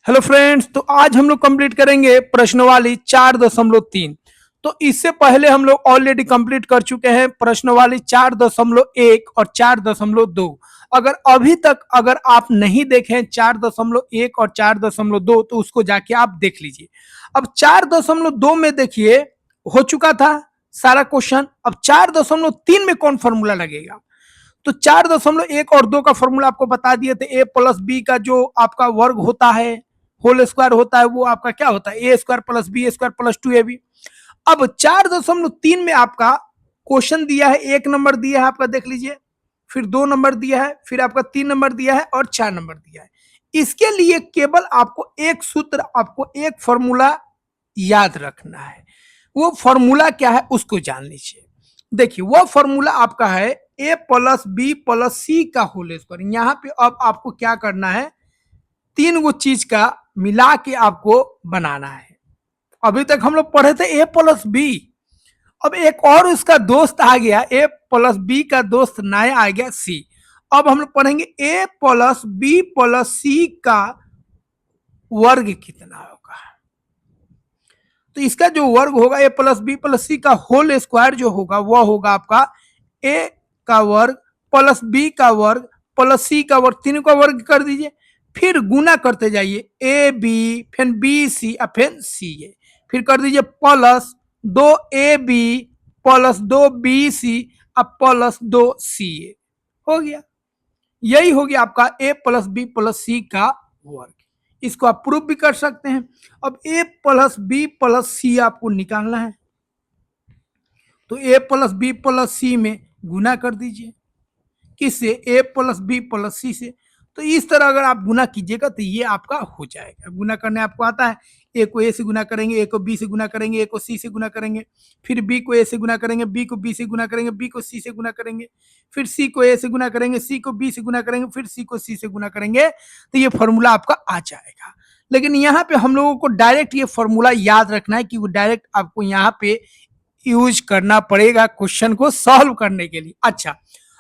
Hello friends, तो आज हम लोग कंप्लीट करेंगे प्रश्नवाली 4.3। तो इससे पहले हम लोग ऑलरेडी कंप्लीट कर चुके हैं प्रश्नवाली 4.1 और 4.2। अगर आप नहीं देखें 4.1 और 4.2 तो उसको जाके आप देख लीजिए। अब 4.2 में देखिए हो चुका था सारा क्वेश्चन। अब 4.3 में कौन फॉर्मूला लगेगा? तो 4.1 और 2 का फॉर्मूला आपको बता दिए थे। ए प्लस बी का जो आपका वर्ग होता है, होल स्क्वायर होता है, वो आपका क्या होता है? A square plus B square plus 2ab। अब 4.3 में आपका क्वेश्चन दिया है, 1 नंबर दिया है आपका, देख लीजिए, फिर 2 नंबर दिया है, फिर आपका 3 नंबर दिया है और 4 नंबर दिया है। इसके लिए केवल आपको एक सूत्र, आपको एक फॉर्मूला याद रखना है। वो फॉर्मूला क्या है उसको जान लीजिए। देखिए, वो फॉर्मूला आपका है ए प्लस बी प्लस सी का होल स्क्वायर। यहां पे अब आपको क्या करना है, तीन वो चीज का मिला के आपको बनाना है। अभी तक हम लोग पढ़े थे ए प्लस बी, अब एक और उसका दोस्त आ गया, ए प्लस बी का दोस्त नया आ गया सी। अब हम लोग पढ़ेंगे ए प्लस बी प्लस सी का वर्ग कितना होगा। तो इसका जो वर्ग होगा ए प्लस बी प्लस सी का होल स्क्वायर जो होगा वह होगा आपका ए का वर्ग प्लस बी का वर्ग प्लस सी का वर्ग, तीनों का वर्ग कर दीजिए, फिर गुना करते जाइए ए बी, फिर बी सी और फिर सी ए, फिर कर दीजिए प्लस 2ab प्लस 2bc अब प्लस 2ca। हो गया, यही हो गया आपका ए प्लस बी प्लस सी का वर्ग। इसको आप प्रूफ भी कर सकते हैं। अब ए प्लस बी प्लस सी आपको निकालना है, तो ए प्लस बी प्लस सी में गुना कर दीजिए, किससे? ए प्लस बी प्लस सी से। तो इस तरह अगर आप गुना कीजिएगा तो ये आपका हो जाएगा। गुना करने आपको आता है, ए को ए से गुना करेंगे, ए को बी से गुना करेंगे, ए को सी से गुना करेंगे, फिर बी को ए से गुना करेंगे, बी को बी से गुना करेंगे, बी को सी से गुना करेंगे, फिर सी को ए से गुना करेंगे, सी को बी से गुना करेंगे, फिर सी को सी से गुना करेंगे, तो ये फॉर्मूला आपका आ जाएगा। लेकिन यहाँ पे हम लोगों को डायरेक्ट ये फॉर्मूला याद रखना है कि वो डायरेक्ट आपको यहाँ पे यूज करना पड़ेगा क्वेश्चन को सॉल्व करने के लिए। अच्छा,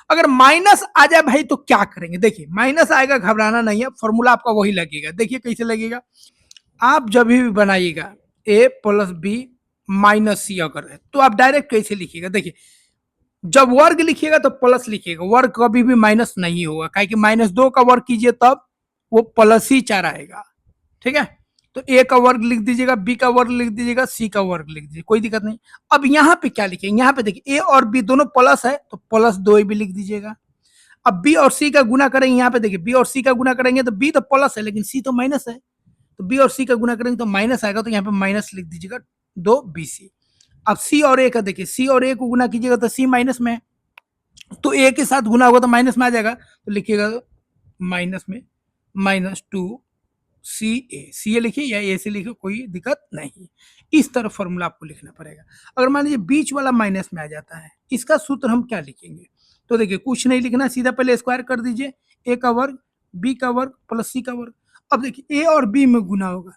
अगर माइनस आ जाए भाई तो क्या करेंगे? देखिए, माइनस आएगा, घबराना नहीं है, फॉर्मूला आपका वही लगेगा। देखिए कैसे लगेगा, आप जब भी बनाइएगा ए प्लस बी माइनस सी अगर है तो आप डायरेक्ट कैसे लिखिएगा? देखिए, जब वर्ग लिखिएगा तो प्लस लिखिएगा, वर्ग कभी भी माइनस नहीं होगा, काहे कि -2 का वर्ग कीजिए तब वो प्लस ही 4 आएगा। ठीक है, तो ए का वर्ग लिख दीजिएगा, बी का वर्ग लिख दीजिएगा, सी का वर्ग लिख दीजिए, कोई दिक्कत नहीं। अब यहाँ पे क्या लिखेंगे? यहाँ पे देखिए ए और बी दोनों प्लस है तो प्लस 2 भी लिख दीजिएगा। अब बी और सी का गुना करेंगे, यहाँ पे देखिए बी और सी का गुना करेंगे तो बी तो प्लस है लेकिन सी तो माइनस है, तो बी और सी का गुना करेंगे तो माइनस आएगा, तो यहाँ पे माइनस लिख दीजिएगा 2bc। अब सी और ए का देखिए, सी और ए को गुना कीजिएगा तो सी माइनस में है, तो ए के साथ गुना होगा तो माइनस में आ जाएगा, तो लिखिएगा माइनस में -2ca लिखिए या ए से लिखिए, कोई दिक्कत नहीं। इस तरह फॉर्मूला आपको लिखना पड़ेगा। अगर मान लीजिए बीच वाला माइनस में आ जाता है, इसका सूत्र हम क्या लिखेंगे? तो देखिए कुछ नहीं लिखना, सीधा पहले स्क्वायर कर दीजिए, ए का वर्ग बी का वर्ग प्लस सी का वर्ग। अब देखिए ए और बी में गुना होगा,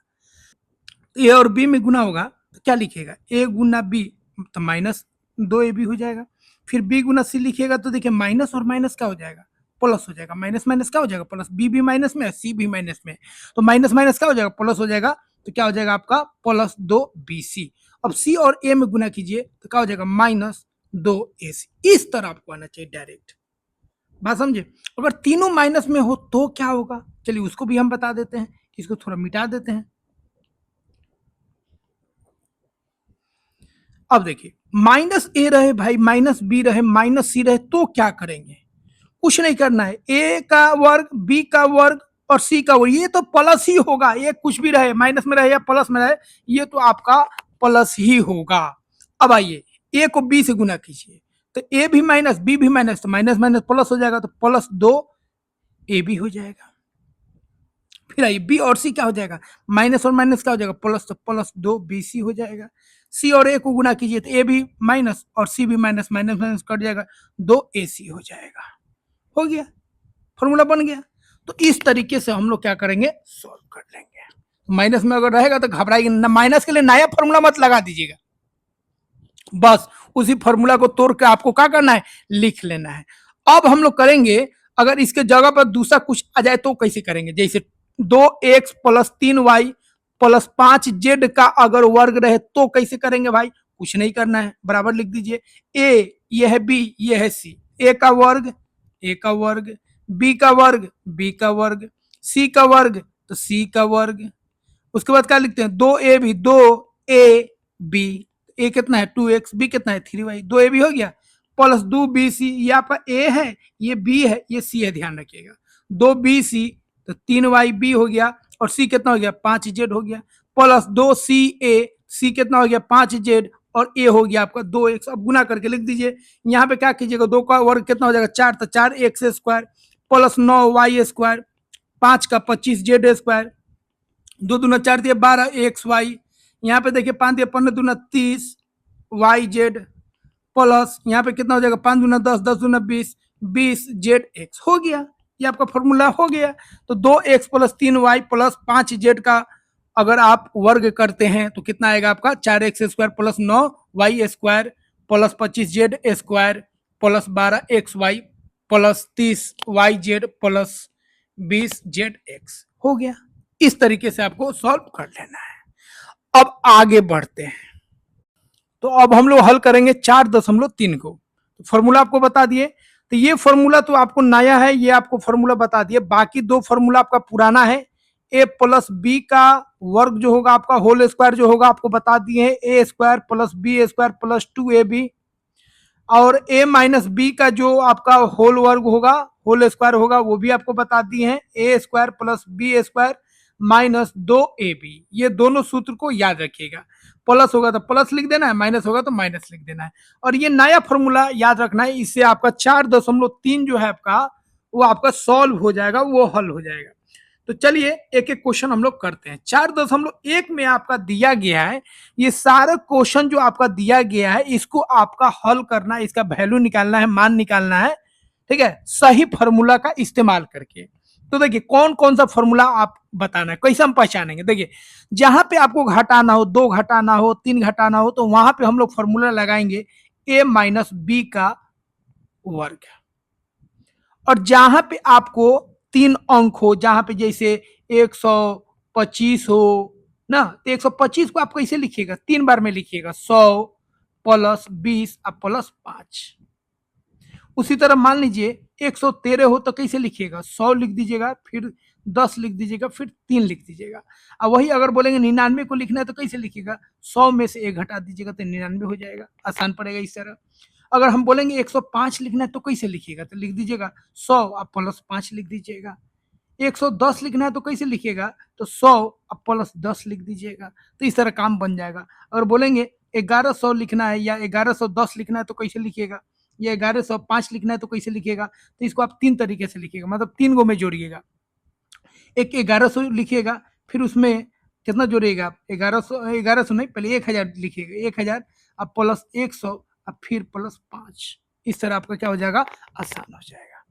ए और बी में गुना होगा तो क्या लिखिएगा? ए गुना बी तो -2ab हो जाएगा, फिर बी गुना सी लिखिएगा तो देखिए माइनस और माइनस क्या हो जाएगा? प्लस हो जाएगा, माइनस माइनस क्या हो जाएगा? प्लस। बी भी माइनस में है, सी भी माइनस में है, तो माइनस माइनस क्या हो जाएगा? प्लस हो जाएगा, तो क्या हो जाएगा आपका? +2bc। अब सी और ए में गुना कीजिए तो क्या हो जाएगा? -2ac। इस तरह आपको आना चाहिए डायरेक्ट, बात समझे? अगर तीनों माइनस में हो तो क्या होगा, चलिए उसको भी हम बता देते हैं, इसको थोड़ा मिटा देते हैं। अब देखिए, माइनस ए रहे भाई, माइनस बी रहे, माइनस सी रहे तो क्या करेंगे? कुछ नहीं करना है, ए का वर्ग बी का वर्ग और सी का वर्ग, ये तो प्लस ही होगा, ये कुछ भी रहे, माइनस में रहे या प्लस में रहे, ये तो आपका प्लस ही होगा। अब आइए ए को बी से गुना कीजिए, तो ए भी माइनस बी भी माइनस, तो माइनस माइनस प्लस हो जाएगा, तो +2 ए हो जाएगा। फिर आइए बी और सी क्या हो जाएगा? माइनस और माइनस क्या हो जाएगा? प्लस, तो +2bc हो जाएगा। सी और ए को गुना कीजिए तो ए भी माइनस और सी भी माइनस, माइनस माइनस कट जाएगा, 2ac हो जाएगा। हो गया, फॉर्मूला बन गया। तो इस तरीके से हम लोग क्या करेंगे? सॉल्व कर लेंगे। माइनस में अगर रहेगा तो घबराएंगे ना, माइनस के लिए नया फॉर्मूला मत लगा दीजिएगा, बस उसी फॉर्मूला को तोड़ के आपको क्या करना है? लिख लेना है। अब हम लोग करेंगे, अगर इसके जगह पर दूसरा कुछ आ जाए तो कैसे करेंगे? जैसे 2x plus 3y plus 5z का अगर वर्ग रहे तो कैसे करेंगे भाई? कुछ नहीं करना है, बराबर लिख दीजिए। a ये है b, ये है c, a का वर्ग a का वर्ग, b का वर्ग b का वर्ग, c का वर्ग तो c का वर्ग। उसके बाद क्या लिखते हैं? 2a भी, 2ab, a कितना है 2x, b कितना है 3y, 2ab हो गया प्लस 2bc, ये आपका a है, ये b है, ये c है, ध्यान रखिएगा। 2bc तो 3yb हो गया और c कितना हो गया 5z हो गया प्लस 2ca, c कितना हो गया 5z और a हो गया आपका 2x। अब गुना करके लिख दीजिए। यहाँ पे क्या कीजिएगा, 2 का वर्ग कितना हो जाएगा 4, तो 4x square plus 9y square, 5 का 25z स्क्वायर, 2 दूना 4 दिए 12xy, यहाँ पे देखिए 5 दिए 15 दूना 30yz प्लस यहाँ पे कितना हो जाएगा 5 दूना 10, 10 दूना 20, 20zx हो गया। ये आपका फॉर्मूला हो गया। तो 2x plus 3y plus 5z का अगर आप वर्ग करते हैं तो कितना आएगा आपका 4x square plus 9y square plus 25z square plus 12xy plus 30yz plus 20zx हो गया। इस तरीके से आपको सॉल्व कर लेना है। अब आगे बढ़ते हैं। तो अब हम लोग हल करेंगे 4.3 को। तो फॉर्मूला आपको बता दिए। तो ये फॉर्मूला तो आपको नया है, ये आपको फॉर्मूला बता दिए। बाकी दो फॉर्मूला आपका पुराना है। ए प्लस बी का वर्ग जो होगा आपका होल स्क्वायर जो होगा आपको बता दिए हैं, a square plus B square plus 2ab, और ए माइनस बी का जो आपका होल वर्ग होगा, होल स्क्वायर होगा, वो भी आपको बता दिए हैं, a square plus B square minus 2ab। ये दोनों सूत्र को याद रखिएगा। प्लस होगा तो प्लस लिख देना है, माइनस होगा तो माइनस लिख देना है। और ये नया फॉर्मूला याद रखना है, इससे आपका 4.3 जो है आपका वो आपका सॉल्व हो जाएगा, वो हल हो जाएगा। तो चलिए एक एक क्वेश्चन हम लोग करते हैं। 4.1 में आपका दिया गया है, ये सारा क्वेश्चन जो आपका दिया गया है इसको आपका हल करना है, इसका वैल्यू निकालना है, मान निकालना है, ठीक है, सही फॉर्मूला का इस्तेमाल करके। तो देखिए कौन कौन सा फॉर्मूला आप बताना है, कैसे हम पहचानेंगे। देखिए जहां पे आपको घटाना हो, 2 घटाना हो, 3 घटाना हो, तो वहां पे हम लोग फॉर्मूला लगाएंगे a माइनस बी का वर्ग। और जहां पे आपको 3 अंक हो, जहां पे जैसे 125 हो ना, तो 125 को आप कैसे लिखिएगा, 3 बार में लिखिएगा, 100 प्लस 20 और प्लस 5। उसी तरह मान लीजिए 113 हो तो कैसे लिखिएगा, 100 लिख दीजिएगा, फिर 10 लिख दीजिएगा, फिर 3 लिख दीजिएगा। अब वही अगर बोलेंगे 99 को लिखना है तो कैसे लिखिएगा, 100 में से 1 घटा दीजिएगा तो 99 हो जाएगा, आसान पड़ेगा इस तरह। अगर हम बोलेंगे 105 लिखना है तो कैसे लिखिएगा, तो लिख दीजिएगा 100 और प्लस 5 लिख दीजिएगा। 110 लिखना है तो कैसे लिखिएगा, तो 100 और प्लस 10 लिख दीजिएगा। तो इस तरह काम बन जाएगा। अगर बोलेंगे 1100 लिखना है या 1110 लिखना है तो कैसे लिखिएगा, या 1105 लिखना है तो कैसे लिखिएगा, तो इसको आप 3 तरीके से लिखिएगा, मतलब 3 गो में जोड़िएगा। एक 1100 लिखिएगा, फिर उसमें कितना जोड़िएगा आप, 1100 नहीं, पहले 1000 लिखिएगा, 1000 अब प्लस 100 अब फिर प्लस 5। इस तरह आपका क्या हो जाएगा, आसान हो जाएगा।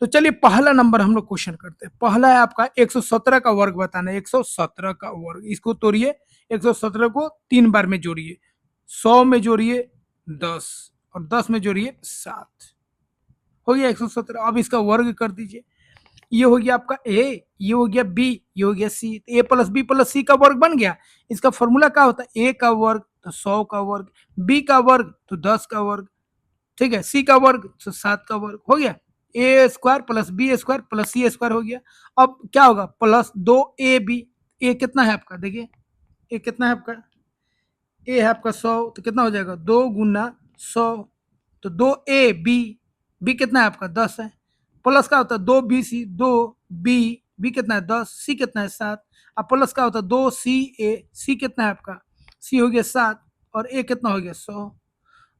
तो चलिए पहला नंबर हम लोग क्वेश्चन करते हैं। पहला है आपका 117 का वर्ग बताना है। 117 का वर्ग, इसको तोड़िए, 117 को 3 बार में जोड़िए, 100 में जोड़िए 10 और 10 में जोड़िए 7, हो गया 117। अब इसका वर्ग कर दीजिए। ये हो गया आपका ए, ये हो गया बी, ये हो गया सी। ए प्लस बी प्लस सी का वर्ग बन गया। इसका फॉर्मूला क्या होता है, ए का वर्ग तो 100 का वर्ग, बी का वर्ग तो 10 का वर्ग, ठीक है, सी का वर्ग तो 7 का वर्ग, हो गया। ए square plus B square plus सी स्क्वायर हो गया। अब क्या होगा, प्लस 2ab। ए कितना है आपका, देखिए ए कितना है आपका, ए है आपका 100, तो कितना हो जाएगा 2 गुना 100, तो 2ab, बी कितना है आपका 10 है, प्लस का होता है 2bc, 2b, बी कितना है 10, सी कितना है 7, अब प्लस का होता है 2ca, सी कितना है आपका, सी हो गया 7 और ए कितना हो गया 100।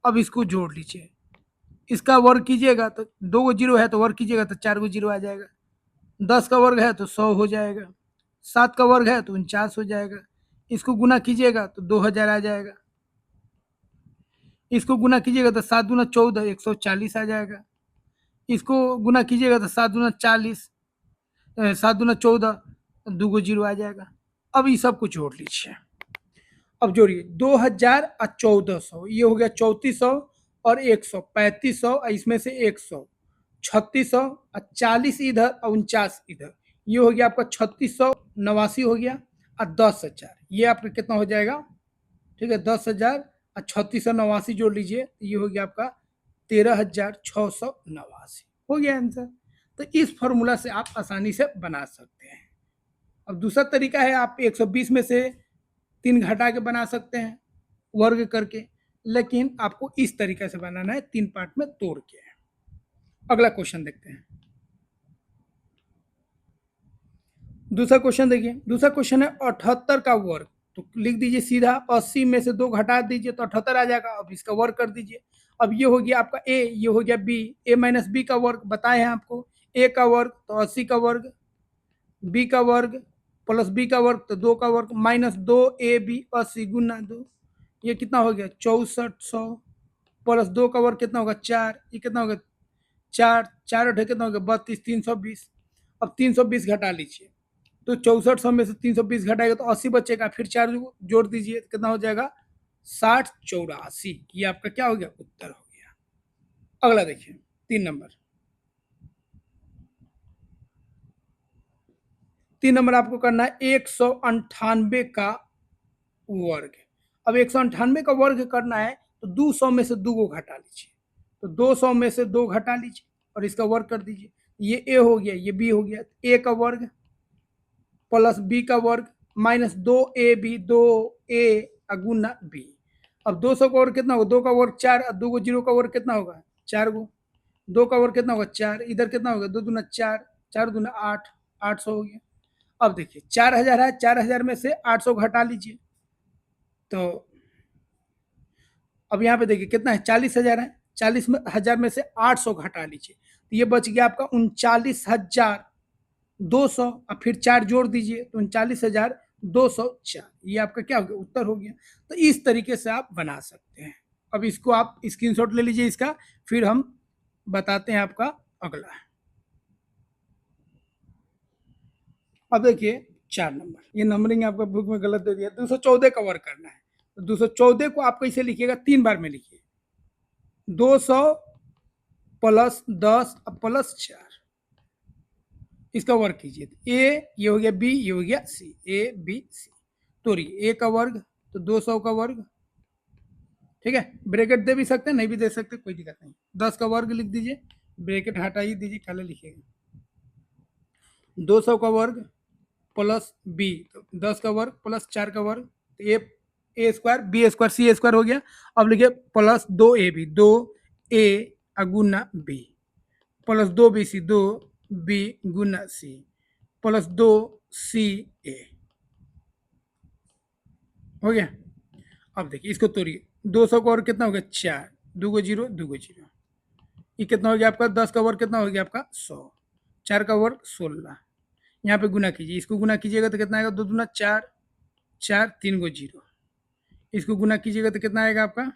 अब इसको जोड़ लीजिए, इसका वर्ग कीजिएगा तो 2 गो जीरो है तो वर्ग कीजिएगा तो 4 गो जीरो आ जाएगा, 10 का वर्ग है तो 100 हो जाएगा, 7 का वर्ग है तो 49 हो जाएगा, इसको गुना कीजिएगा तो 2000 आ जाएगा, इसको गुना कीजिएगा तो 7 दूना 14, 140 आ जाएगा, इसको गुना कीजिएगा तो 7 दूना 40, 7 दूना 14, 2 गो जीरो आ जाएगा। अब ये सब कुछ जोड़ लीजिए। अब जोड़िए 2000 और 1400, ये हो गया 3400 और 100, 3500, इसमें से 100, 3600 और 40 इधर और 49 इधर, ये हो गया आपका 3689 हो गया और 10,000, ये आपका कितना हो जाएगा, ठीक है, 10,000 और 3689 जोड़ लीजिए, ये हो गया आपका 13,689 हो गया आंसर। तो इस फॉर्मूला से आप आसानी से बना सकते हैं। अब दूसरा तरीका है, आप 120 में से 3 घटा के बना सकते हैं वर्ग करके, लेकिन आपको इस तरीके से बनाना है, 3 पार्ट में तोड़ के। अगला क्वेश्चन देखते हैं। दूसरा क्वेश्चन देखिए, दूसरा क्वेश्चन है 78 का वर्ग। तो लिख दीजिए सीधा, 80 में से 2 घटा दीजिए तो 78 आ जाएगा। अब इसका वर्ग कर दीजिए। अब ये हो गया आपका ए, ये हो गया बी, ए माइनस बी का वर्ग बताए हैं आपको। ए का वर्ग तो 80 का वर्ग, बी का वर्ग प्लस बी का वर्ग तो 2 का वर्ग, माइनस 2ab 80 गुना 2, ये कितना हो गया 6400, प्लस 2 का वर्ग कितना होगा 4, ये कितना होगा 4, 4 अठे कितना होगा 32, 320। अब 320 घटा लीजिए, तो 6400 में से 320 घटाएगा तो 80 बचेगा, फिर 4 जोड़ दीजिए तो कितना हो जाएगा 6084। ये आपका क्या हो गया, उत्तर हो गया। अगला देखिए 3 नंबर, 3 नंबर आपको करना है 198 का वर्ग। अब 198 का वर्ग करना है तो 200 में से 2 को घटा लीजिए, तो 200 में से 2 घटा लीजिए और इसका वर्ग कर दीजिए। ये ए हो गया, ये बी हो गया, ए का वर्ग प्लस बी का वर्ग माइनस 2ab 2a गुना बी। अब 200 का वर्ग कितना होगा, 2 का वर्ग 4 और 2 को 0 का वर्ग कितना होगा 4 गो, 2 का वर्ग कितना होगा 4, इधर कितना होगा 2 दूना 4, 4 दूना 8, 800 हो गया। अब देखिए 4000 है, 4000 में से 800 घटा लीजिए, तो अब यहाँ पे देखिए कितना है 40,000 है, 40,000 में से 800 घटा लीजिए तो ये बच गया आपका 39,200 और फिर 4 जोड़ दीजिए तो 39,204। ये आपका क्या हो गया, उत्तर हो गया। तो इस तरीके से आप बना सकते हैं। अब इसको आप स्क्रीनशॉट ले लीजिए इसका, फिर हम बताते हैं आपका अगला। अब देखिए 4 नंबर, ये नंबरिंग आपका बुक में गलत दे दिया, 214 का वर्ग करना है। तो 214 को आप कैसे लिखिएगा, 3 बार में लिखिए, 200 प्लस 10 प्लस 4, इसका वर्ग कीजिए। ए ये हो गया, बी ये हो गया, सी, ए बी सी। तोड़िए, ए का वर्ग तो 200 का वर्ग, ठीक है, ब्रैकेट दे भी सकते हैं, नहीं भी दे सकते, कोई दिक्कत नहीं। 10 का वर्ग लिख दीजिए, ब्रैकेट हटा ही दीजिए, खाली लिखिएगा। 200 का वर्ग प्लस बी, तो 10 का वर्ग प्लस 4 का वर्ग, तो ए स्क्वायर बी स्क्वायर सी स्क्वायर हो गया। अब लिखिए प्लस 2ab 2a गुना बी, प्लस 2bc 2b गुना सी, प्लस 2ca हो गया। अब देखिए इसको तोड़िए, 200 का वर्ग कितना हो गया 4, 2 को 0 2 को 0, ये कितना हो गया आपका 10 का वर्ग कितना हो गया आपका 100, 4 का वर्ग 16, यहाँ पे गुना कीजिए, इसको गुना कीजिएगा तो कितना आएगा 2 दूना 4, 4 3 को 0, इसको गुना कीजिएगा तो कितना आएगा आपका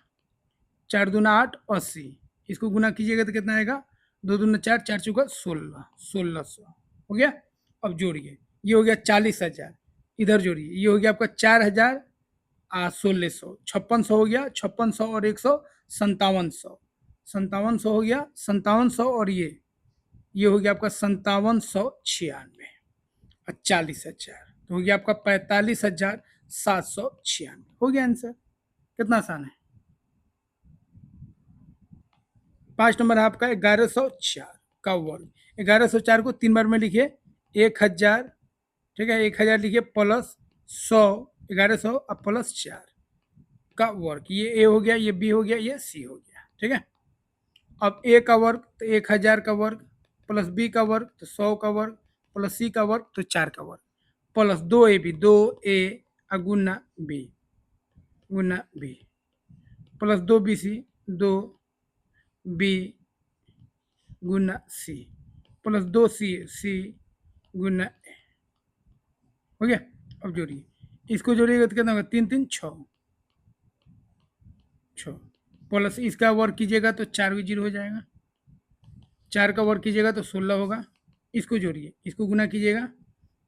4 दूना 8 80, इसको गुना कीजिएगा तो कितना आएगा 2 दूना 4, 4 चौका 16, 1600 हो गया। अब जोड़िए, ये हो गया 40,000, इधर जोड़िए, ये हो गया आपका 4,000 1600, 5600 हो गया, 5600 और 100 5700, 5700 हो गया, 5700 और ये हो गया आपका 5796 और 40,000, तो हो गया आपका 45,796 हो गया आंसर। कितना आसान है। 5 नंबर है आपका 1104 का वर्ग। 1104 को 3 बार में लिखिए, 1000, ठीक है, 1000 लिखिए प्लस 100, 1100 और प्लस 4 का वर्ग, ये ए हो गया, ये बी हो गया, ये सी हो गया, ठीक है। अब ए का वर्ग तो 1000 का वर्ग, प्लस बी का वर्ग तो 100 का वर्ग, प्लस सी का वर्ग तो 4 का वर्ग, प्लस 2ab 2a गुना बी गुना बी, प्लस 2bc 2b गुना सी, प्लस 2c गुना ए हो गया। अब जोड़िए, इसको जोड़िएगा तो कितना होगा 3 3 6 6, प्लस इसका वर्ग कीजिएगा तो 4 को 0 हो जाएगा, 4 का वर्ग कीजिएगा तो 16 होगा, इसको जोड़िए, इसको गुना कीजिएगा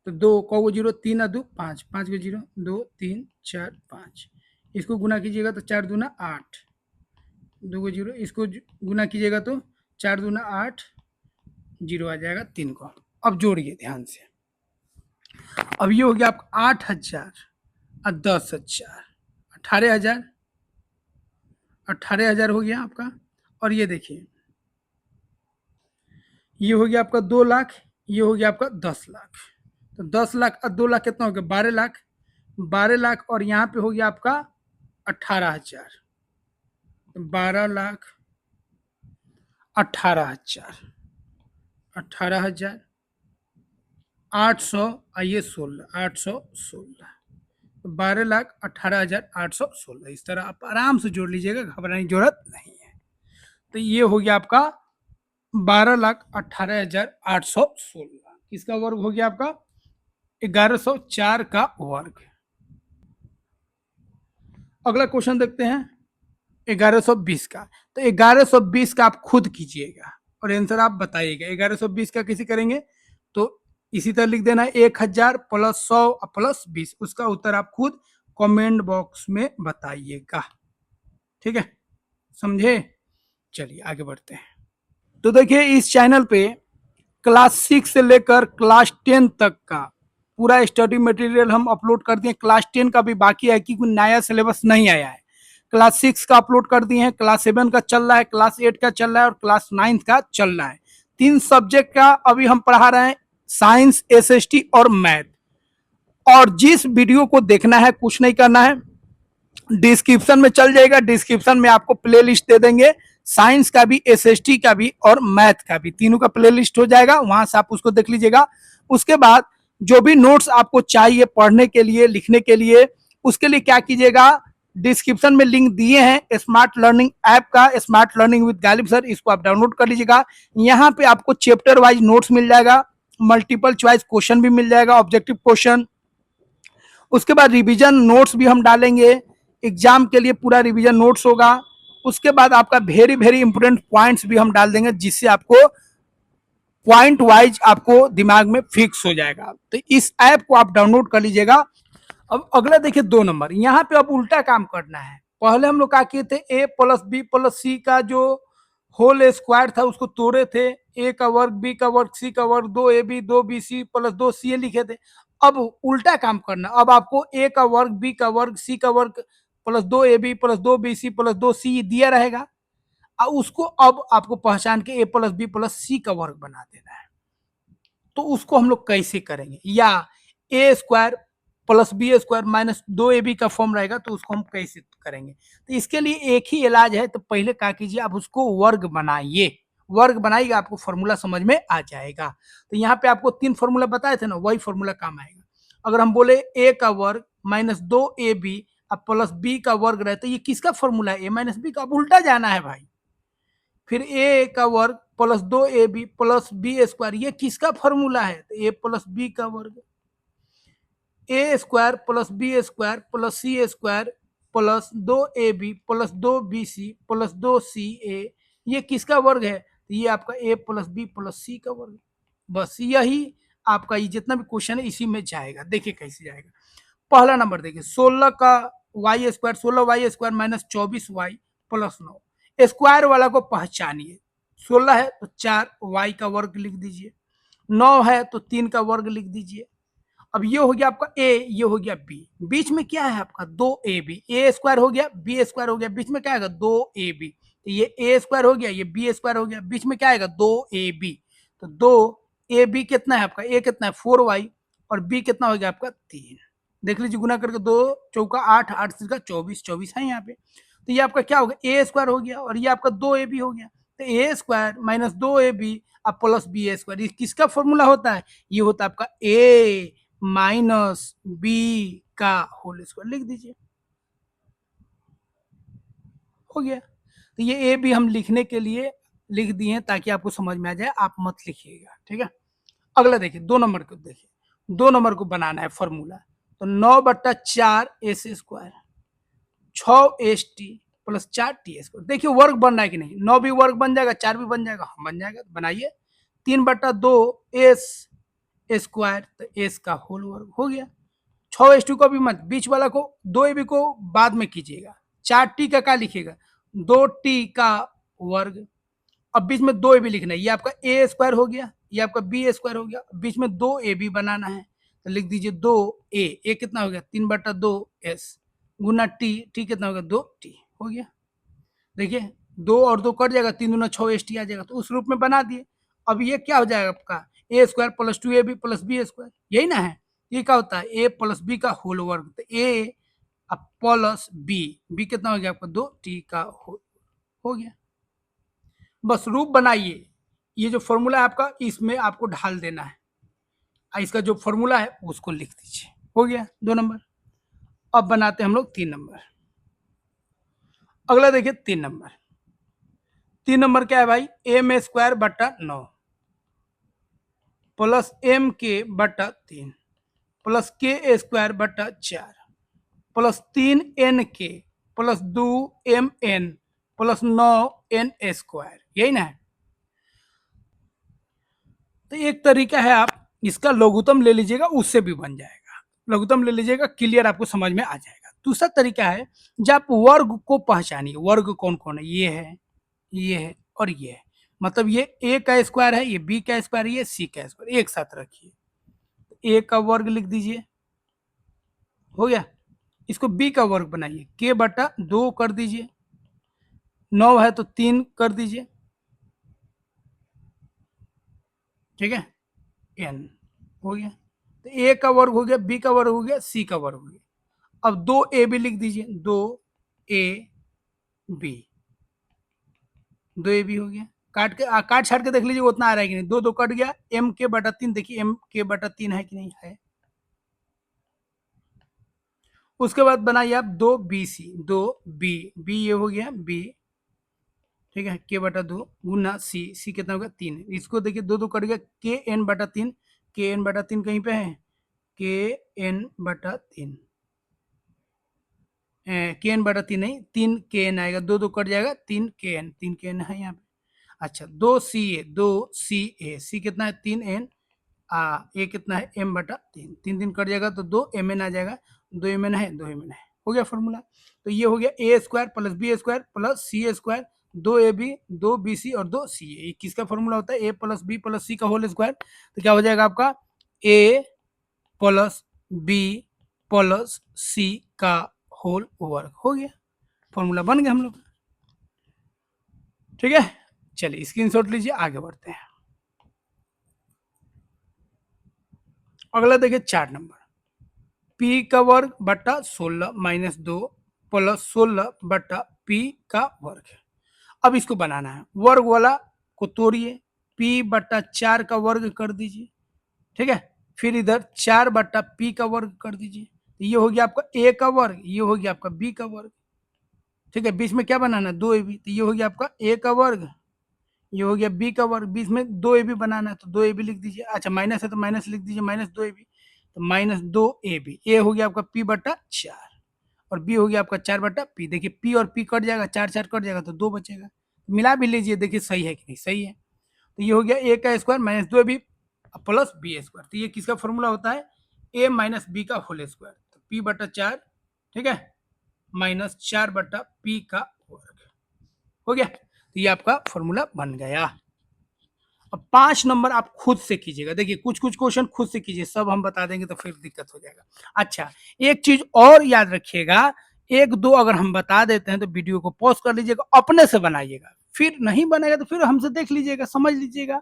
तो 2 को 0 3 और 2 5, 5 को 0 2 3 4 5, इसको गुना कीजिएगा तो 4 दूना 8, 2 को 0, इसको गुना कीजिएगा तो 4 दूना 8, 0 आ जाएगा 3 को। अब जोड़िए ध्यान से, अब ये हो गया आपका 8,000 और 10,000, 18,000, 18,000 हो गया आपका। और ये देखिए ये हो गया आपका 2 लाख, ये हो गया आपका 10 लाख। तो 10 लाख और 2 लाख कितना हो गया? 12 लाख, 12 लाख। और यहाँ पे हो गया आपका 18,000, 12 लाख, 18,000, 18,000, 800 और ये 16, 816, 12,18,816। इस तरह आप आराम से जोड़ लीजिएगा, घबराने की जरूरत नहीं है। तो ये हो गया आपका 12,18,816। किसका वर्ग हो गया आपका? 1104 का वर्ग। अगला क्वेश्चन देखते हैं 1120 का। तो 1120 का आप खुद कीजिएगा और आंसर आप बताइएगा। 1120 का कैसे करेंगे? तो इसी तरह लिख देना 1000 प्लस 100 प्लस 20। उसका उत्तर आप खुद कमेंट बॉक्स में बताइएगा। ठीक है, समझे? चलिए आगे बढ़ते हैं। तो देखिए इस चैनल पे क्लास 6 से लेकर क्लास 10 तक का पूरा स्टडी मटेरियल हम अपलोड कर दिए। क्लास 10 का भी बाकी है कि कोई नया सिलेबस नहीं आया है। क्लास 6 का अपलोड कर दिए हैं, क्लास 7 का चल रहा है, क्लास 8 का चल रहा है और क्लास 9 का चल रहा है। 3 सब्जेक्ट का अभी हम पढ़ा रहे हैं, साइंस, एसएसटी और मैथ। और जिस वीडियो को देखना है कुछ नहीं करना है, डिस्क्रिप्शन में चल जाएगा, डिस्क्रिप्शन में आपको प्ले लिस्ट दे देंगे, साइंस का भी, एसएसटी का भी और मैथ का भी, तीनों का प्ले लिस्ट हो जाएगा, वहां से आप उसको देख लीजिएगा। उसके बाद जो भी नोट्स आपको चाहिए पढ़ने के लिए, लिखने के लिए, उसके लिए क्या कीजिएगा, डिस्क्रिप्शन में लिंक दिए हैं स्मार्ट लर्निंग ऐप का, smart learning with Ghalib sir, इसको आप डाउनलोड कर लीजिएगा। यहाँ पे आपको चैप्टर वाइज नोट्स मिल जाएगा, मल्टीपल चॉइस क्वेश्चन भी मिल जाएगा, ऑब्जेक्टिव क्वेश्चन। उसके बाद रिवीजन नोट्स भी हम डालेंगे, एग्जाम के लिए पूरा रिवीजन नोट्स होगा। उसके बाद आपका वेरी वेरी इंपोर्टेंट पॉइंट्स भी हम डाल देंगे, जिससे आपको पॉइंट वाइज आपको दिमाग में फिक्स हो जाएगा। तो इस ऐप को आप डाउनलोड कर लीजिएगा। अब अगला देखिए 2 नंबर, यहाँ पे अब उल्टा काम करना है। पहले हम लोग क्या किए थे, ए प्लस बी प्लस सी का जो होल स्क्वायर था उसको तोड़े थे, ए का वर्ग, बी का वर्ग, सी का वर्ग, 2ab 2bc प्लस 2ca लिखे थे। अब उल्टा काम करना, अब आपको ए का वर्ग, बी का वर्ग, सी का वर्ग plus 2ab plus 2bc plus 2c दिया रहेगा। और उसको अब आपको पहचान के ए प्लस बी प्लस सी का वर्ग बना देना है। तो उसको हम लोग कैसे करेंगे, या a square plus B square minus 2ab का फॉर्म रहेगा, तो उसको हम कैसे करेंगे? तो इसके लिए एक ही इलाज है। तो पहले क्या कीजिए, आप उसको वर्ग बनाइए, वर्ग बनाइएगा, आपको फॉर्मूला समझ में आ जाएगा। तो यहाँ पे आपको 3 फॉर्मूला बताए थे ना, वही फॉर्मूला काम आएगा। अगर हम बोले ए का वर्ग माइनस 2ab अब प्लस बी का वर्ग रहे, तो ये किसका फॉर्मूला है? ए माइनस बी का। अब उल्टा जाना है भाई। फिर ए का वर्ग plus 2ab plus B square, ये किसका फॉर्मूला है? तो ए प्लस बी का वर्ग। A square plus B square plus C square plus 2ab plus 2bc plus 2ca, ये किसका वर्ग है? तो ये आपका ए प्लस बी प्लस सी का वर्ग। बस यही आपका ये जितना भी क्वेश्चन है इसी में जाएगा। देखिए कैसे जाएगा। पहला नंबर देखिए 16 का y square, 16y square minus 24y plus 9। Square वाला को पहचानिए, 16 है तो 4y का वर्ग लिख दीजिए, 9 है तो 3 का वर्ग लिख दीजिए। अब ये हो गया आपका ए, ये हो गया बी, बीच में क्या है आपका 2ab, ए स्क्वायर हो गया, बी स्क्वायर हो गया, बीच में क्या आएगा 2ab। तो ये ए स्क्वायर हो गया, ये बी स्क्वायर हो गया, बीच में क्या आएगा 2ab। तो 2ab कितना है आपका, ए कितना है 4y और बी कितना हो गया आपका 3। देख लीजिए गुना करके 2 चौका 8, 8 का 24, 24 है यहाँ पे। तो ये आपका क्या हो गया, ए स्क्वायर हो गया और ये आपका 2ab हो गया। तो ए स्क्वायर माइनस 2ab अब प्लस बी स्क्वायर, ये किसका फॉर्मूला होता है? ये होता है आपका ए माइनस बी का होल स्क्वायर, लिख दीजिए, हो गया। तो ये ए भी हम लिखने के लिए लिख दिए ताकि आपको समझ में आ जाए, आप मत लिखिएगा, ठीक है। अगला देखिए 2 नंबर को, देखिए 2 नंबर को बनाना है फॉर्मूला। तो 9/4 S square 6st plus 4t square. देखिए वर्ग बन रहा है कि नहीं, 9 भी वर्ग बन जाएगा, 4 भी बन जाएगा, हम बन जाएगा। बनाइए 3/2 एस स्क्वायर, तो एस का होल वर्ग हो गया। 6s2 को भी मत, बीच वाला को 2ab को बाद में कीजिएगा। 4t का क्या लिखिएगा 2t का वर्ग। अब बीच में 2ab लिखना है, ये आपका ए स्क्वायर हो गया, ये आपका बी स्क्वायर हो गया, बीच में 2ab बनाना है। तो लिख दीजिए 2a, ए कितना हो गया 3/2s गुना टी कितना हो गया 2t हो गया। देखिए 2 और 2 कट जाएगा, 3 दूना 6st आ जाएगा, तो उस रूप में बना दिए। अब ये क्या हो जाएगा आपका a square plus 2ab plus B square, यही ना है। ये क्या होता है ए प्लस बी का होल वर्ग, तो ए प्लस बी कितना हो गया आपका 2t का होल हो गया। बस रूप बनाइए, ये जो फॉर्मूला है आपका इसमें आपको ढाल देना है, इसका जो फॉर्मूला है उसको लिख दीजिए, हो गया 2 नंबर। अब बनाते हैं हम लोग 3 नंबर। अगला देखिए 3 नंबर। 3 नंबर क्या है भाई, एम स्क्वायर बट्टा 9 प्लस एम के बट्टा 3 प्लस के स्क्वायर बट्टा 4 प्लस 3 के प्लस 2 प्लस 9 स्क्वायर, यही ना है। तो एक तरीका है आप इसका लघुत्तम ले लीजिएगा, उससे भी बन जाएगा। लघुत्तम ले लीजिएगा, क्लियर आपको समझ में आ जाएगा। दूसरा तरीका है जब आप वर्ग को पहचानिए, वर्ग कौन कौन है, ये है, ये है और ये है। मतलब ये ए का स्क्वायर है, ये बी का स्क्वायर है, ये सी का स्क्वायर, एक साथ रखिए। ए का वर्ग लिख दीजिए, हो गया। इसको बी का वर्ग बनाइए, के बटा 2 कर दीजिए, 9 है तो 3 कर दीजिए, ठीक है, एन हो गया। तो ए का वर्ग हो गया, बी का वर्ग हो गया, सी का वर्ग हो गया। अब 2ab लिख दीजिए, 2ab, 2ab हो गया। काट छाट के देख लीजिए उतना आ रहा है कि नहीं, 2 2 कट गया, एम के बटा 3, देखिए एम के बटा 3 है कि नहीं है। उसके बाद बनाइए आप 2bc, 2b ये हो गया बी, ठीक है, के बटा 2 गुना सी कितना होगा 3, इसको देखिए 2 2 कट गया, के एन बटा 3, के एन बटा 3 कहीं पे है, के एन बटा 3, के एन बटा 3 नहीं, 3 के एन आएगा, 2 2 कट जाएगा, 3 के एन है यहाँ पे। अच्छा 2 सी ए सी कितना है 3n, ए कितना है m बटा 3, 3 3 कट जाएगा तो 2mn आ जाएगा, 2mn है, 2mn है, हो गया फॉर्मूला। तो ये हो गया ए square plus B square plus सी स्क्वायर, 2ab 2bc और 2ca, ये किसका फॉर्मूला होता है ए प्लस बी प्लस सी का होल स्क्वायर। तो क्या हो जाएगा आपका ए प्लस बी प्लस सी का होल वर्ग, हो गया, फॉर्मूला बन गया हम लोग, ठीक है। चलिए स्क्रीनशॉट लीजिए, आगे बढ़ते हैं। अगला देखिए 4 नंबर, पी का वर्ग बटा 16 माइनस 2 प्लस 16 बटा पी का वर्ग। अब इसको बनाना है, वर्ग वाला को तोड़िए, पी बटा 4 का वर्ग कर दीजिए, ठीक है, फिर इधर 4 बटा पी का वर्ग कर दीजिए, ये हो गया आपका ए का वर्ग, ये हो गया आपका बी का वर्ग, ठीक है। बीच में क्या बनाना है 2ab, तो ये हो गया आपका ए का वर्ग, ये हो गया बी का वर्ग, बीच में 2ab बनाना है तो 2ab लिख दीजिए। अच्छा माइनस है तो माइनस लिख दीजिए, माइनस 2ab, तो माइनस 2ab, ए हो गया आपका p बटा 4 और b हो गया आपका 4 बटा p। देखिए p और p कट जाएगा, 4 4 कट जाएगा तो 2 बचेगा, मिला भी लीजिए, देखिए सही है कि नहीं, सही है। तो ये हो गया a का square minus 2ab plus B square, तो ये किसका फॉर्मूला होता है a माइनस बी का होल स्क्वायर, तो p बटा 4, ठीक है, माइनस 4 बटा p का वर्ग, हो गया। तो ये आपका फॉर्मूला बन गया। अब 5 नंबर आप खुद से कीजिएगा, देखिए कुछ कुछ क्वेश्चन खुद से कीजिए, सब हम बता देंगे तो फिर दिक्कत हो जाएगा। अच्छा एक चीज और याद रखिएगा, एक दो अगर हम बता देते हैं तो वीडियो को पॉज कर लीजिएगा, अपने से बनाइएगा, फिर नहीं बनेगा तो फिर हमसे देख लीजिएगा, समझ लीजिएगा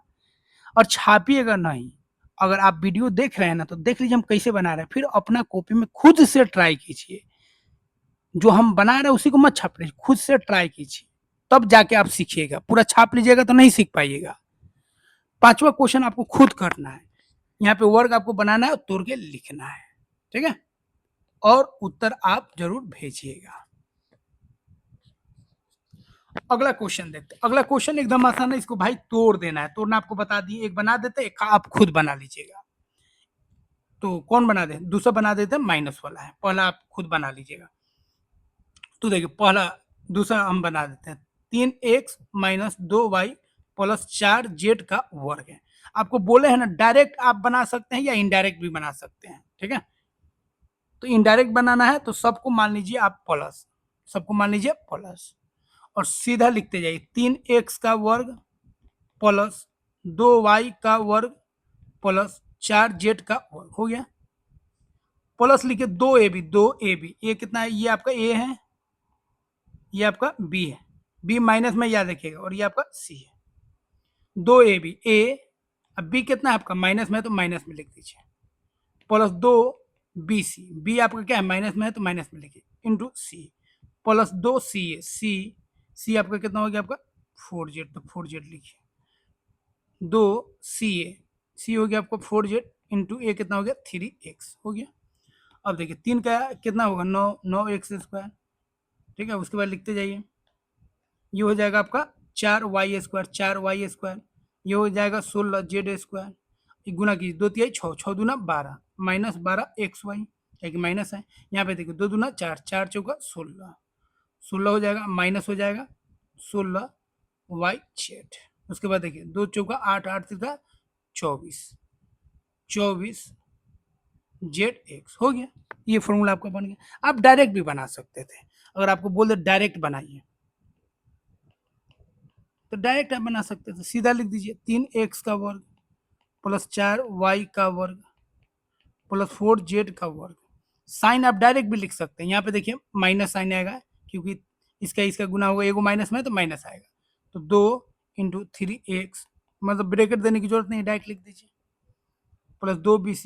और छापिएगा नहीं। अगर आप वीडियो देख रहे हैं ना तो देख लीजिए हम कैसे बना रहे हैं, फिर अपना कॉपी में खुद से ट्राई कीजिए, जो हम बना रहे हैं उसी को मत छाप लीजिए, खुद से ट्राई कीजिए, तब जाके आप सीखिएगा। पूरा छाप लीजिएगा तो नहीं सीख पाइएगा। 5वां क्वेश्चन आपको खुद करना है, यहाँ पे वर्ग आपको बनाना है और तोड़ के लिखना है, ठीक है, और उत्तर आप जरूर भेजिएगा। अगला क्वेश्चन देखते हैं। अगला क्वेश्चन एकदम आसान है, इसको भाई तोड़ देना है, तोड़ना आपको बता दिए, एक बना देते एक आप खुद बना लीजिएगा। तो कौन बना दे, दूसरा बना देते हैं, माइनस वाला है, पहला आप खुद बना लीजिएगा। तो देखिए पहला, दूसरा हम बना देते हैं, 3x minus 2y plus 4z का वर्ग है। आपको बोले हैं ना डायरेक्ट आप बना सकते हैं या इनडायरेक्ट भी बना सकते हैं, ठीक है। तो इनडायरेक्ट बनाना है तो सबको मान लीजिए आप प्लस, सबको मान लीजिए प्लस और सीधा लिखते जाइए, 3x का वर्ग प्लस 2y का वर्ग प्लस 4z का वर्ग, हो गया। प्लस लिखे 2ab, 2ab, ये कितना है, ये आपका ए है, ये आपका बी है, बी माइनस में याद रखिएगा, और ये आपका सी है, 2ab ए, अब बी कितना है आपका माइनस में है तो माइनस में लिख दीजिए, प्लस 2bc, बी आपका क्या है माइनस में है तो माइनस में लिखिए, इंटू सी, प्लस 2ca, सी आपका कितना हो गया आपका 4z, तो 4z लिखिए, 2ca, सी हो गया आपका 4z, इंटू ए कितना हो गया 3x हो गया। अब देखिए 3 का कितना होगा 9x², ठीक है, उसके बाद लिखते जाइए, ये हो जाएगा आपका 4y², 4y², ये हो जाएगा 16z², गुना कीजिए, 2 तिहाई 6, 6 दूना 12, माइनस 12xy, एक माइनस है, यहाँ पे देखिए 2 दूना 4, 4 चौका 16, 16 हो जाएगा, माइनस हो जाएगा 16yz, उसके बाद देखिए 2 चौका 8, 8 तिरका 24, 24zx हो गया, ये फॉर्मूला आपका बन गया। आप डायरेक्ट भी बना सकते थे, अगर आपको बोल दे डायरेक्ट बनाइए तो डायरेक्ट आप बना सकते थे, सीधा लिख दीजिए 3x का वर्ग प्लस 4y का वर्ग प्लस 4z का वर्ग, साइन आप डायरेक्ट भी लिख सकते हैं, यहाँ पे देखिए माइनस साइन आएगा क्योंकि इसका गुना होगा, एगो माइनस में तो माइनस आएगा, तो 2 × 3x, मतलब ब्रैकेट देने की जरूरत नहीं, डायरेक्ट लिख दीजिए, plus 2bc,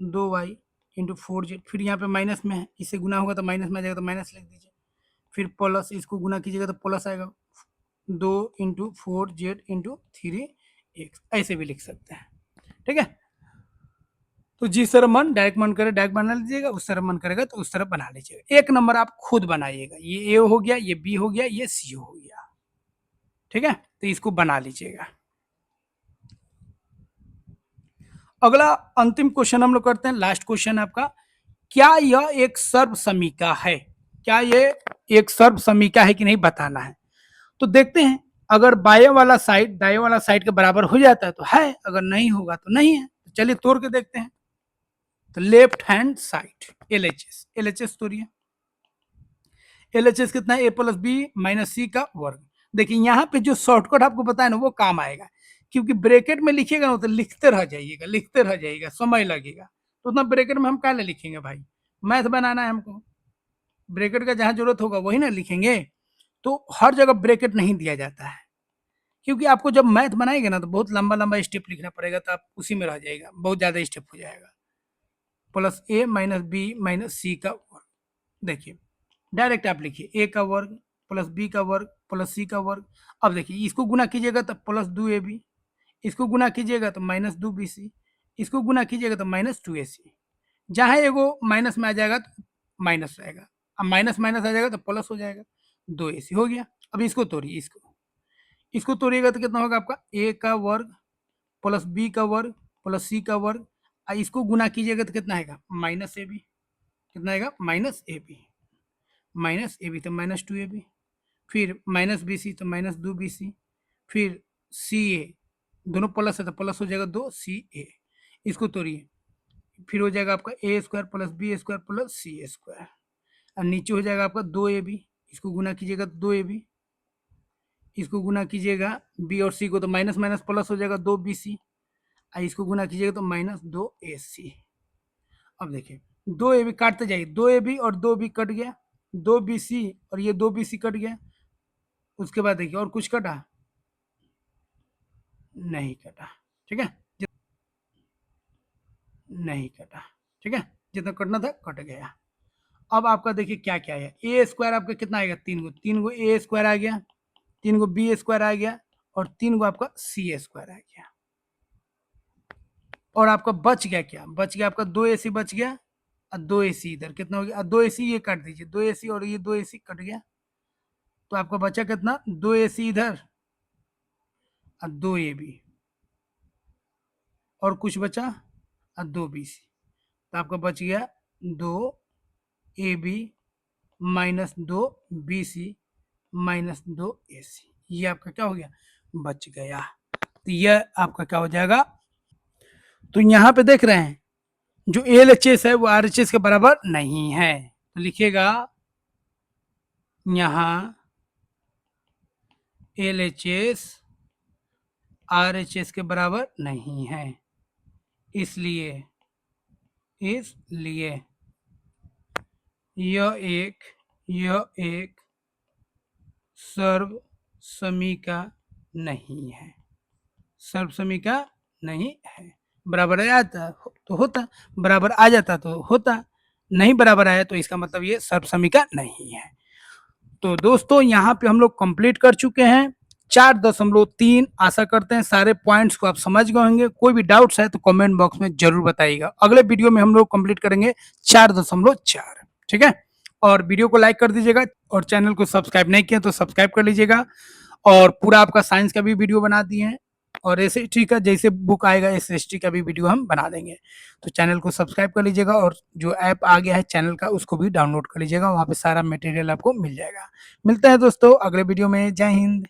2y into 4z, फिर यहाँ पे माइनस में है, इससे गुना होगा तो माइनस में आ जाएगा तो माइनस लिख दीजिए, फिर प्लस इसको गुना कीजिएगा तो प्लस आएगा, 2 × 4z इंटू 3x, ऐसे भी लिख सकते हैं, ठीक है। तो जिस तरह मन डायरेक्ट मन करे डायरेक्ट बना लीजिएगा, उस तरह मन करेगा तो उस तरह बना लीजिएगा, एक नंबर आप खुद बनाइएगा, ये ए हो गया, ये बी हो गया, ये सी हो गया, ठीक है, तो इसको बना लीजिएगा। अगला अंतिम क्वेश्चन हम लोग करते हैं, लास्ट क्वेश्चन आपका, क्या यह एक सर्व समीका है, क्या ये एक सर्व समीका है कि नहीं बताना है। तो देखते हैं, अगर बाएं वाला साइड दाएं वाला साइड के बराबर हो जाता है तो है, अगर नहीं होगा तो नहीं है, तो चलिए तोड़ के देखते हैं। तो left hand side LHS तोड़िए, LHS कितना है, a plus B minus C का वर्ग। देखिए यहाँ पे जो शॉर्टकट आपको बताया ना वो काम आएगा, क्योंकि ब्रैकेट में लिखिएगा ना तो लिखते रह जाइएगा, लिखते रह जाइएगा, समय लगेगा, तो उतना ब्रैकेट में हम क्या लिखेंगे भाई, मैथ बनाना है हमको, ब्रैकेट का जहाँ जरूरत होगा वही ना लिखेंगे, तो हर जगह ब्रैकेट नहीं दिया जाता है, क्योंकि आपको जब मैथ बनाएंगे ना तो बहुत लंबा लंबा स्टेप लिखना पड़ेगा, तो आप उसी में रह जाएगा, बहुत ज़्यादा स्टेप हो जाएगा, plus a minus B minus C का वर्ग। देखिए डायरेक्ट आप लिखिए a का वर्ग प्लस b का वर्ग प्लस c का वर्ग। अब देखिए इसको गुना कीजिएगा तो प्लस 2ab, इसको गुना कीजिएगा तो माइनस 2bc, इसको गुना कीजिएगा तो माइनस 2ac, जहाँ एगो माइनस में आ जाएगा तो माइनस रहेगा, अब माइनस माइनस आ जाएगा तो प्लस हो जाएगा, 2ac हो गया। अब इसको तोड़िए, इसको तोड़िएगा तो कितना होगा आपका a का वर्ग प्लस b का वर्ग प्लस c का वर्ग, इसको गुना कीजिएगा तो कितना आएगा माइनस ab, कितना आएगा माइनस ए बी तो माइनस 2ab, फिर माइनस bc तो माइनस 2bc, फिर ca, दोनों प्लस है तो प्लस हो जाएगा 2ca, इसको तोड़िए, फिर हो जाएगा आपका a² plus b² plus c², और नीचे हो जाएगा आपका 2ab, इसको गुना कीजिएगा तो 2ab, इसको गुना कीजिएगा b और c को तो माइनस माइनस प्लस हो जाएगा 2bc, इसको गुना कीजिएगा तो माइनस 2ac। अब देखिए 2ab काटते जाइए, 2ab और 2b कट गया, 2bc और ये 2bc कट गया, उसके बाद देखिए और कुछ कटा नहीं कटा, ठीक है, नहीं कटा, ठीक है, जितना कटना था कट गया। अब आपका देखिए क्या क्या है, a² आपका कितना आएगा 3 गो a² आ गया, 3 गो b² आ गया, और 3 गो आपका c² आ गया, और आपका बच गया क्या, बच गया आपका 2ac बच गया, और 2ac इधर कितना हो गया, 2ac ये काट दीजिए, 2ac और ये 2ac कट गया, तो आपका बचा कितना 2ac इधर और 2ab, और कुछ बचा और 2bc, तो आपका बच गया 2ab minus 2bc minus 2ac, ये आपका क्या हो गया बच गया, तो यह आपका क्या हो जाएगा। तो यहाँ पे देख रहे हैं जो LHS है वो RHS के बराबर नहीं है, तो लिखिएगा यहाँ LHS RHS के बराबर नहीं है, इसलिए इसलिए यह एक सर्वसमीका नहीं है, सर्वसमीका नहीं है। बराबर आ जाता तो होता, बराबर आ जाता तो होता, नहीं बराबर आया तो इसका मतलब ये सर्वसमीका नहीं है। तो दोस्तों यहाँ पे हम लोग कंप्लीट कर चुके हैं 4.3। आशा करते हैं सारे पॉइंट्स को आप समझ गए होंगे। कोई भी डाउट्स है तो कमेंट बॉक्स में जरूर बताइएगा। अगले वीडियो में हम लोग कंप्लीट करेंगे 4.4। ठीक है, और वीडियो को लाइक कर दीजिएगा और चैनल को सब्सक्राइब नहीं किया तो सब्सक्राइब कर लीजिएगा। और पूरा आपका साइंस का भी वीडियो बना दिए हैं और एसएसटी का जैसे बुक आएगा एसएसटी का भी वीडियो हम बना देंगे। तो चैनल को सब्सक्राइब कर लीजिएगा और जो ऐप आ गया है चैनल का उसको भी डाउनलोड कर लीजिएगा, वहाँ पे सारा मटेरियल आपको मिल जाएगा। मिलते हैं दोस्तों अगले वीडियो में। जय हिंद।